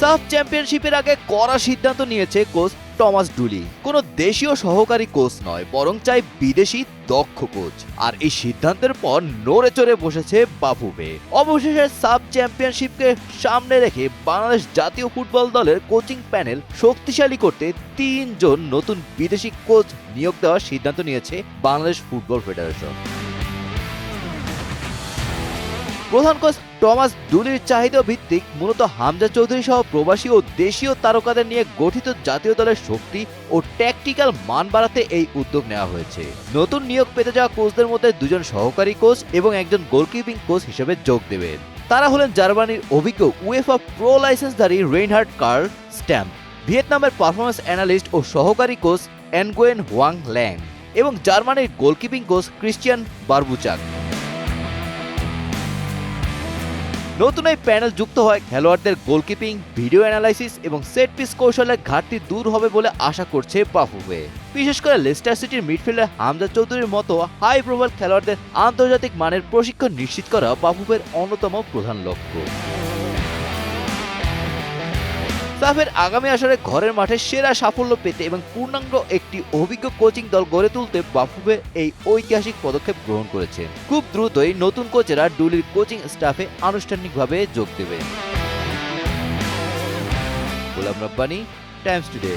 সাফ চ্যাম্পিয়নশিপের আগে কড়া সিদ্ধান্ত নিয়েছে কোচ টমাস ডুলি। কোনো দেশীয় সহকারী কোচ নয়, বরং চাই বিদেশি দক্ষ কোচ। আর এই সিদ্ধান্তের পর নড়ে চড়ে বসেছে বাফুফে। অবশেষে সাব চ্যাম্পিয়নশিপকে সামনে রেখে বাংলাদেশ জাতীয় ফুটবল দলের কোচিং প্যানেল শক্তিশালী করতে 3 জন নতুন বিদেশি কোচ নিয়োগ দেওয়ার সিদ্ধান্ত নিয়েছে বাংলাদেশ ফুটবল ফেডারেশন। প্রধান কোচ টমাস ডুলির চাহিদা ভিত্তিক মূলত হামজা চৌধুরী সহ প্রবাসী ও দেশীয় তারকাদের নিয়ে গঠিত জাতীয় দলের শক্তি ও ট্যাকটিক্যাল মান বাড়াতে এই উদ্যোগ নেওয়া হয়েছে। নতুন নিয়োগ পেতে যাওয়া কোচদের মধ্যে 2 জন সহকারী কোচ এবং একজন গোলকিপিং কোচ হিসেবে যোগ দেবেন। তারা হলেন জার্মানির অভিজ্ঞ UEFA pro লাইসেন্সধারী Reinhard curl stamp, ভিয়েতনামের পারফরম্যান্স অ্যানালিস্ট ও সহকারী কোচ এনগুয়েন হোয়াং ল্যাং এবং জার্মানির গোলকিপিং কোচ ক্রিশ্চিয়ান বারবুচাক। নতুন এই প্যানেল যুক্ত হয় খেলোয়াড়দের গোলকিপিং, ভিডিও অ্যানালাইসিস এবং সেট পিস কৌশলের ঘাটতি দূর হবে বলে আশা করছে বাফুফে। বিশেষ করে লেস্টার সিটির মিডফিল্ডার হামজা চৌধুরীর মতো হাই প্রোফাইল খেলোয়াড়দের আন্তর্জাতিক মানের প্রশিক্ষণ নিশ্চিত করা বাফুফের অন্যতম প্রধান লক্ষ্য। সাফের আগামী আসরে ঘরের মাঠে সেরা সাফল্য পেতে এবং পূর্ণাঙ্গ একটি অভিজ্ঞ কোচিং দল গড়ে তুলতে বাফুফে এই ঐতিহাসিক পদক্ষেপ গ্রহণ করেছেন। খুব দ্রুতই নতুন কোচেরা ডুলির কোচিং স্টাফে আনুষ্ঠানিকভাবে যোগ দেবেন। Golam Rabbani, Times today.